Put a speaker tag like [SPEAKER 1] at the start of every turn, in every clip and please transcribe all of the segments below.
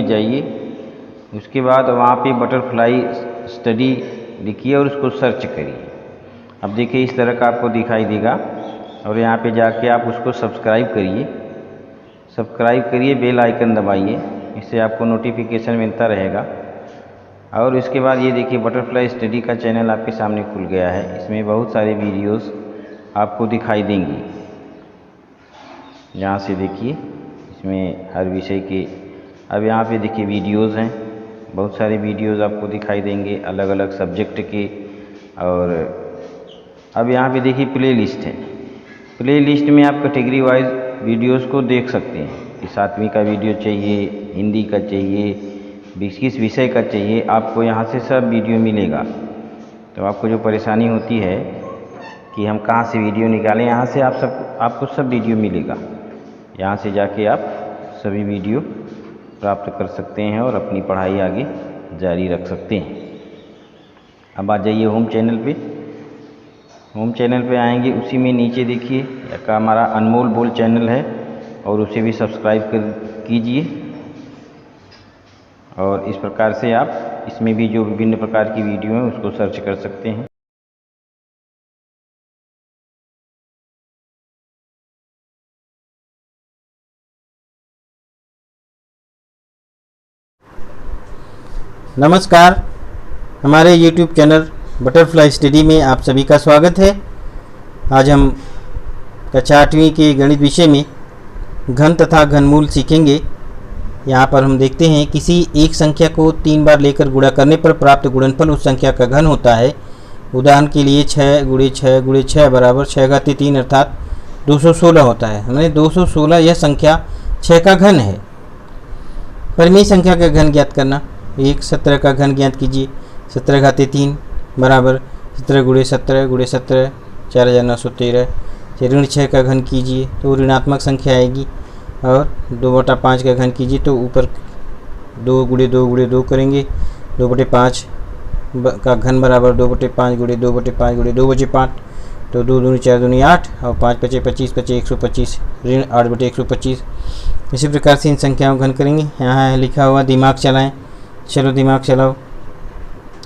[SPEAKER 1] में जाइए, उसके बाद वहाँ पे बटरफ्लाई स्टडी लिखिए और उसको सर्च करिए। अब देखिए इस तरह का आपको दिखाई देगा और यहाँ पे जाके आप उसको सब्सक्राइब करिए, बेल आइकन दबाइए, इससे आपको नोटिफिकेशन मिलता रहेगा। और इसके बाद ये देखिए बटरफ्लाई स्टडी का चैनल आपके सामने खुल गया है। इसमें बहुत सारे वीडियोस आपको दिखाई देंगी। यहाँ से देखिए इसमें हर विषय के, अब यहाँ पे देखिए वीडियोस हैं, बहुत सारे वीडियोस आपको दिखाई देंगे अलग अलग सब्जेक्ट के। और अब यहाँ पे देखिए प्ले लिस्ट है। प्ले लिस्ट में आप कैटेगरी वाइज वीडियोस को देख सकते हैं कि 7वीं का वीडियो चाहिए, हिंदी का चाहिए, किस विषय का चाहिए, आपको यहाँ से सब वीडियो मिलेगा। तो आपको जो परेशानी होती है कि हम कहाँ से वीडियो निकालें, यहाँ से आपको सब वीडियो मिलेगा। यहाँ से जाके आप सभी वीडियो प्राप्त कर सकते हैं और अपनी पढ़ाई आगे जारी रख सकते हैं। अब आ जाइए होम चैनल पे। होम चैनल पे आएंगे, उसी में नीचे देखिए एक हमारा अनमोल बोल चैनल है और उसे भी सब्सक्राइब कीजिए। और इस प्रकार से आप इसमें भी जो विभिन्न प्रकार की वीडियो हैं उसको सर्च कर सकते हैं।
[SPEAKER 2] नमस्कार, हमारे YouTube चैनल बटरफ्लाई स्टडी में आप सभी का स्वागत है। आज हम कक्षा 8वीं के गणित विषय में घन तथा घनमूल सीखेंगे। यहाँ पर हम देखते हैं किसी एक संख्या को 3 बार लेकर गुणा करने पर प्राप्त गुणनफल उस संख्या का घन होता है। उदाहरण के लिए 6 × 6 × 6 बराबर 6⁻³ अर्थात 216 होता है। हमने 216 यह संख्या 6 का घन है। परिमेय संख्या का घन ज्ञात करना। 17 का घन ज्ञात कीजिए। 17⁻³ बराबर 17 × 17 × 17 4913। ऋण 6 का घन कीजिए तो ऋणात्मक संख्या आएगी। और 2/5 का घन कीजिए तो ऊपर 2 × 2 × 2 करेंगे। 2/5 का घन बराबर 2/5 × 2/5 × 2/5 तो 2 दूनी 4 दूनी 8 और 5 × 5 = 25 × 125 ऋण 8/125। इसी प्रकार से इन संख्याओं का घन करेंगे। यहाँ लिखा हुआ दिमाग चलाएं। चलो दिमाग चलाओ।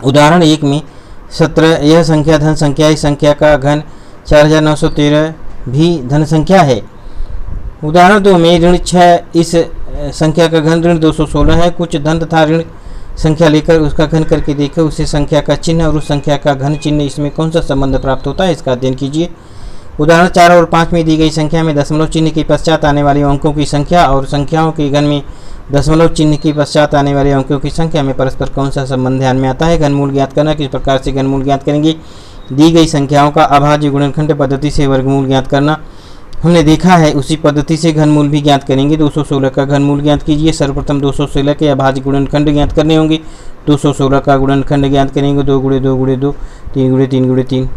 [SPEAKER 2] उदाहरण 1 में 17 यह संख्या धन संख्या है। इस संख्या का घन 4913 भी धन संख्या है। उदाहरण 2 में ऋण 6 इस संख्या का घन ऋण 216 है। कुछ धन तथा ऋण संख्या लेकर उसका घन करके देखो, उसे संख्या का चिन्ह और उस संख्या का घन चिन्ह इसमें कौन सा संबंध प्राप्त होता है, इसका अध्ययन कीजिए। उदाहरण 4 और 5 में दी गई संख्या में दशमलव चिन्ह के पश्चात आने वाले अंकों की संख्या और संख्याओं के घन में दशमलव चिन्ह के पश्चात आने वाले अंकों की संख्या में परस्पर कौन सा संबंध ध्यान में आता है। घनमूल ज्ञात करना। किस प्रकार से घनमूल ज्ञात करेंगे। दी गई संख्याओं का अभाज्य गुणनखंड पद्धति से वर्गमूल ज्ञात करना हमने देखा है, उसी पद्धति से घनमूल भी ज्ञात करेंगे। 216 का घनमूल ज्ञात कीजिए। सर्वप्रथम 216 के अभाज्य गुणनखंड ज्ञात करने होंगे। 216 का गुणनखंड ज्ञात करेंगे। 2 × 2 × 2 3 × 3 × 3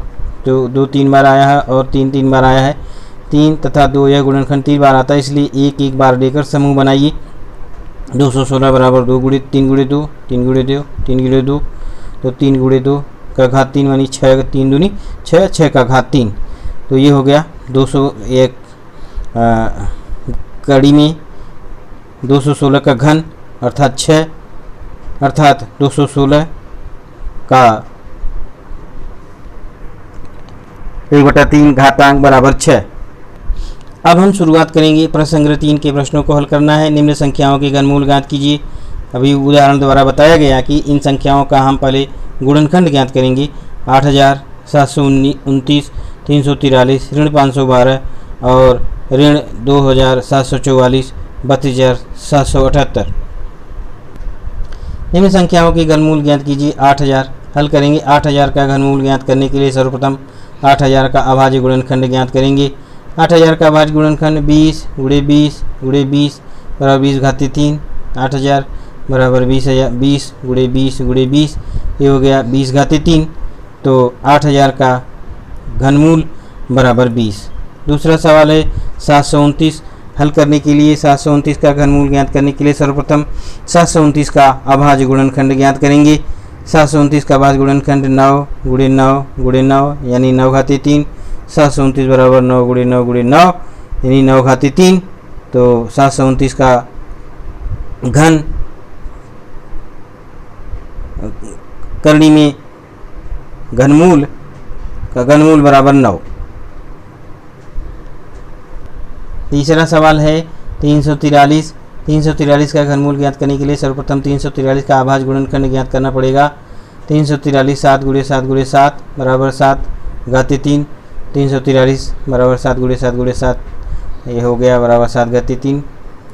[SPEAKER 2] तो 2 3 बार आया है और 3 3 बार आया है। 3 तथा 2 यह गुणनखंड 3 बार आता है, इसलिए एक एक बार लेकर समूह बनाइए। 216 बराबर 2 × 3 × 2 3 × 2 3 × 2 तो 3 × 2 का घात 3 यानी 6 3 दूनी 6 6 का घात 3 तो ये हो गया 201 कड़ी में 216 का घन अर्थात 6 अर्थात 216 का 1/3 घातांक बराबर 6। अब हम शुरुआत करेंगे। प्रश्न संग्रह 3 के प्रश्नों को हल करना है। निम्न संख्याओं के घनमूल ज्ञात कीजिए। अभी उदाहरण द्वारा बताया गया कि इन संख्याओं का हम पहले गुणनखंड ज्ञात करेंगे। 8729 343 ऋण 512 और ऋण 2744 32778। निम्न संख्याओं के घनमूल ज्ञात कीजिए। 8000 हल करेंगे। 8000 का घनमूल ज्ञात करने के लिए सर्वप्रथम 8000 का अभाज्य गुणनखंड ज्ञात करेंगे। 8000 का अभाज्य गुणनखंड 20 × 20 × 20 बराबर 20⁻³ 8000 बराबर 20 × 20 × 20 ये हो गया 20⁻³ तो 8000 का घनमूल बराबर 20। दूसरा सवाल है 729 हल करने के लिए 729 का घनमूल ज्ञात करने के लिए सर्वप्रथम 729 का अभाज्य गुणनखंड ज्ञात करेंगे। 729 का अभाज्य गुणनखंड 9 × 9 × 9 यानी 9⁻³ 729 बराबर 9 × 9 × 9 यानी 9⁻³ तो 729 का घन करनी में घनमूल का घनमूल बराबर 9। तीसरा सवाल है 343। 343 का घनमूल ज्ञात करने के लिए सर्वप्रथम 343 का आभाज्य गुणनखंड ज्ञात करना पड़ेगा। 343 7 × 7 × 7 बराबर 7 घातीय 3। 343 बराबर 7 × 7 × 7 ये हो गया बराबर 7 घातीय 3।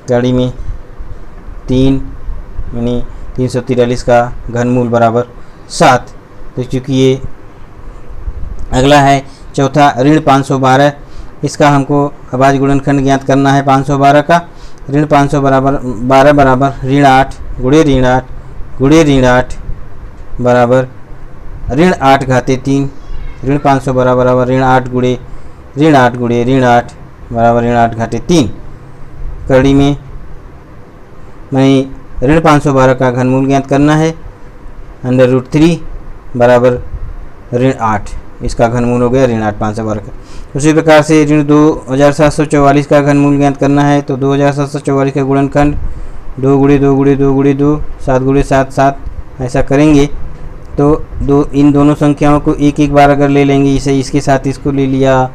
[SPEAKER 2] गाड़ी में 3 यानी 343 का घनमूल बराबर 7। तो चूँकि ये अगला है चौथा ऋण 512। इसका हमको अभाज्य गुणनखंड ज्ञात करना है 512 का। ऋण 500 बराबर 12 बराबर ऋण 8 गुणे ऋण 8 गुणे ऋण 8 बराबर ऋण 8 घातीय 3। ऋण 500 बराबर ऋण 8 गुणे ऋण 8 गुणे ऋण 8 बराबर ऋण 8 घातीय 3। करड़ी में मैं ऋण 512 का घनमूल ज्ञात करना है। √3 बराबर ऋण 8 इसका घनमूल हो गया ऋण 8 512 का। उसी प्रकार से ऋण 2744 का घनमूल ज्ञात करना है। तो 2744 का गुणनखंड 2 × 2 × 2 × 2 7 × 7 7 ऐसा करेंगे तो इन दोनों संख्याओं को एक एक बार अगर ले लेंगे, इसे इसके साथ इसको ले लिया,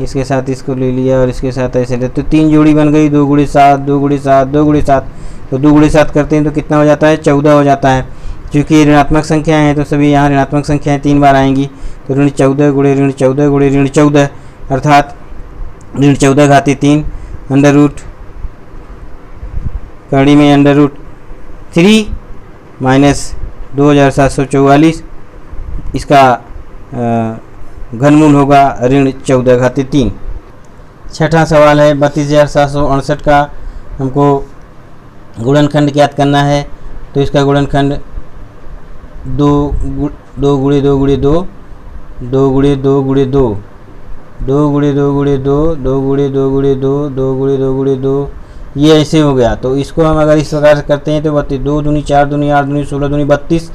[SPEAKER 2] इसके साथ इसको ले लिया और इसके साथ ऐसे ले, तो 3 जोड़ी बन गई 2 × 7 2 × 7 2 × 7। तो 2 × 7 करते हैं तो कितना हो जाता है 14 हो जाता है। क्योंकि ऋणात्मक संख्याएं हैं तो सभी यहाँ ऋणात्मक संख्याएं 3 बार आएंगी। तो ऋण 14 गुणे ऋण 14 गुणे ऋण 14 अर्थात ऋण 14 घातीय 3 अंडर रूट कड़ी में √3 माइनस 2744 इसका घनमूल होगा ऋण 14 घातीय 3। छठा सवाल है 32,768 का हमको गुणनखंड ज्ञात करना है। तो इसका गुणनखंड 2 × 2 × 2 × 2 2 × 2 × 2 2 × 2 × 2 2 × 2 × 2 2 × 2 × 2 ये ऐसे हो गया। तो इसको हम अगर इस प्रकार से करते हैं तो 2 दूनी 4 दूनी 8 दूनी 16 दूनी 32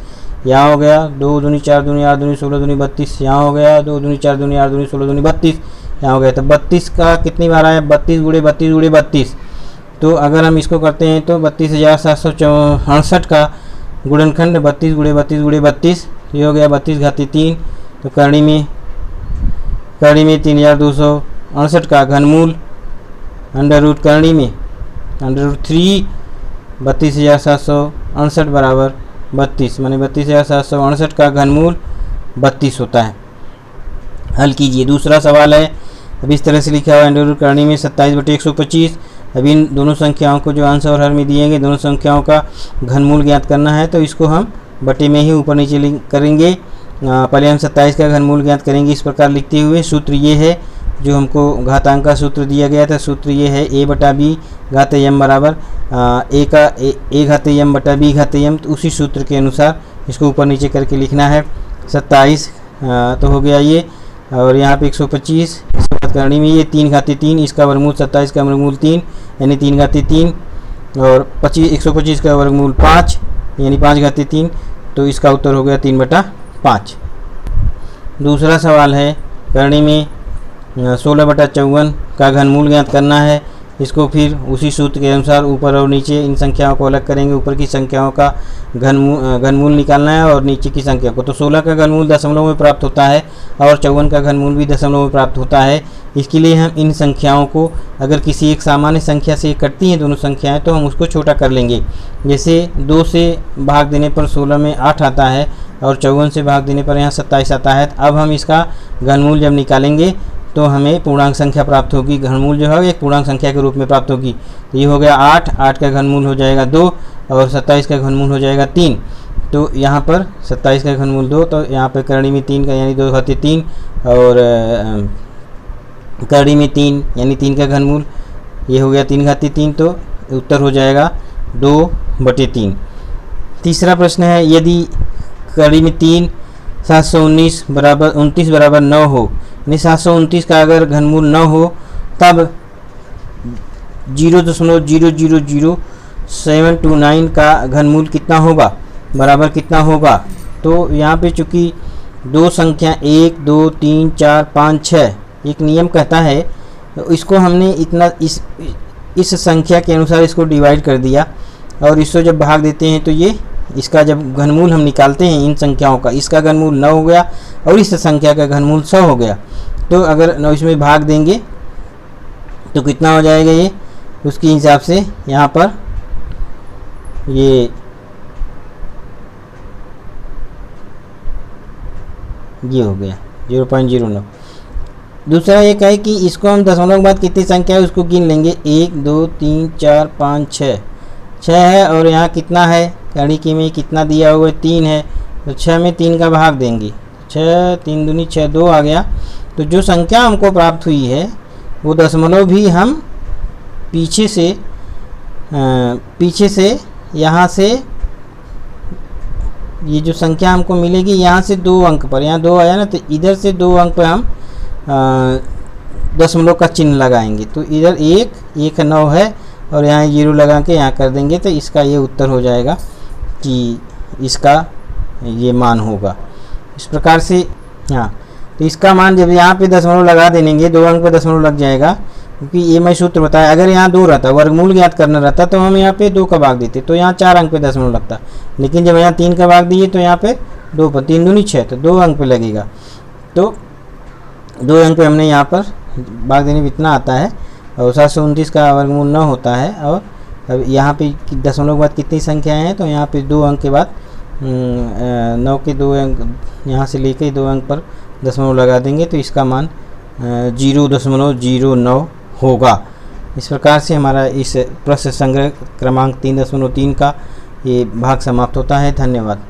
[SPEAKER 2] यहाँ हो गया। 2 दूनी 4 दूनी 8 दूनी 16 दूनी 32 यहाँ हो गया। 2 दूनी 4 दूनी 8 दूनी 16 दूनी 32 यहाँ हो गया। तो 32 का कितनी बार आया 32 × 32 × 32। तो अगर हम इसको करते हैं तो 32,768 का गुणनखंड 32 × 32 × 32 ये हो गया 32 घातीय 3। तो करणी में 3268 का घनमूल अंडर रूट करणी में √3 32,768 बराबर 32 माने 32,768 का घनमूल 32 होता है। हल कीजिए। दूसरा सवाल है अब इस तरह से लिखा हुआ अंडर रूट करणी में 27/125। अब इन दोनों संख्याओं को जो आंसर और हर में दिए गए दोनों संख्याओं का घनमूल ज्ञात करना है। तो इसको हम बटे में ही ऊपर नीचे लिंक करेंगे। पहले हम 27 का घनमूल ज्ञात करेंगे इस प्रकार लिखते हुए। सूत्र ये है जो हमको घातांक का सूत्र दिया गया था। सूत्र ये है a/b घाते m बराबर a घाते m बटा b घाते m। तो उसी सूत्र के अनुसार इसको ऊपर नीचे करके लिखना है। 27 तो हो गया ये और यहाँ पे 125 इसके बाद करणी में ये 3 घाते 3 इसका वर्गमूल 27 का वर्गमूल 3 यानी 3 घाते 3 और 125 का वर्गमूल 5 यानी 5 घाते 3। तो इसका उत्तर हो गया 3/5। दूसरा सवाल है करणी में 16/54 का घनमूल ज्ञात करना है। इसको फिर उसी सूत्र के अनुसार ऊपर और नीचे इन संख्याओं को अलग करेंगे। ऊपर की संख्याओं का घनमूल निकालना है और नीचे की संख्या को। तो 16 का घनमूल दशमलव में प्राप्त होता है और 54 का घनमूल भी दशमलव में प्राप्त होता है। इसके लिए हम इन संख्याओं को अगर किसी एक सामान्य संख्या से कटती हैं दोनों संख्याएं तो हम उसको छोटा कर लेंगे। जैसे 2 से भाग देने पर 16 में 8 आता है और 54 से भाग देने पर यहाँ 27 आता है। अब हम इसका घनमूल जब निकालेंगे तो हमें पूर्णांक संख्या प्राप्त होगी। घनमूल जो है एक पूर्णांक संख्या के रूप में प्राप्त होगी। तो ये हो गया 8 का घनमूल हो जाएगा 2 और 27 का घनमूल हो जाएगा 3। तो यहाँ पर 27 का घनमूल 2 तो यहाँ पर करणी में 3 का यानी 2 घाते 3 और करणी में 3 यानी 3 का घनमूल ये हो गया 3 घाते 3। तो उत्तर हो जाएगा 2/3। तीसरा प्रश्न है यदि करणी में 3 719 बराबर 29 बराबर 9 हो यानी 729 का अगर घनमूल 9 हो तब 0.000729 का घनमूल कितना होगा बराबर कितना होगा। तो यहाँ पे चूँकि दो संख्या 1 2 3 4 5 6 एक नियम कहता है तो इसको हमने इतना इस संख्या के अनुसार इसको डिवाइड कर दिया और इसको जब भाग देते हैं तो ये इसका जब घनमूल हम निकालते हैं इन संख्याओं का, इसका घनमूल 9 हो गया और इस संख्या का घनमूल 100 हो गया, तो अगर 9 इसमें भाग देंगे तो कितना हो जाएगा ये, उसके हिसाब से यहाँ पर ये हो गया 0.09। दूसरा एक है कि इसको हम दशमलव के बाद कितनी संख्या है उसको गिन लेंगे, 1 2 3 4 5 6 है, और यहाँ कितना है कड़ी की में कितना दिया हुआ है 3 है, तो 6 में 3 का भाग देंगे, 6 3 दूनी 6 2 आ गया। तो जो संख्या हमको प्राप्त हुई है वो दशमलव भी हम पीछे से यहाँ से ये जो संख्या हमको मिलेगी यहाँ से 2 अंक पर, यहाँ 2 आया ना, तो इधर से 2 अंक पर हम दशमलव का चिन्ह लगाएंगे, तो इधर 1 9 है और यहाँ 0 लगा के यहाँ कर देंगे, तो इसका ये उत्तर हो जाएगा कि इसका ये मान होगा इस प्रकार से। हाँ, तो इसका मान जब यहाँ पे दशमलव लगा देंगे 2 अंक पे दशमलव लग जाएगा, क्योंकि ये मैं सूत्र बताया, अगर यहाँ 2 रहता, वर्गमूल ज्ञात करना रहता तो हम यहाँ पे 2 का भाग देते, तो यहाँ 4 अंक पे दशमलव लगता, लेकिन जब यहाँ 3 का भाग दिए तो यहाँ पे 2 पर 3 दूनी 6, तो 2 अंक पे लगेगा, तो 2 अंक पे हमने यहाँ पर भाग देने में इतना आता है, और 729 का वर्गमूल 9 होता है। और अब यहाँ पे दशमलव के बाद कितनी संख्याएँ हैं, तो यहाँ पे 2 अंक के बाद 9 के 2 अंक यहाँ से लेके 2 अंक पर दशमलव लगा देंगे, तो इसका मान 0.09 होगा। इस प्रकार से हमारा इस प्रश्न संग्रह क्रमांक 3.3 का ये भाग समाप्त होता है। धन्यवाद।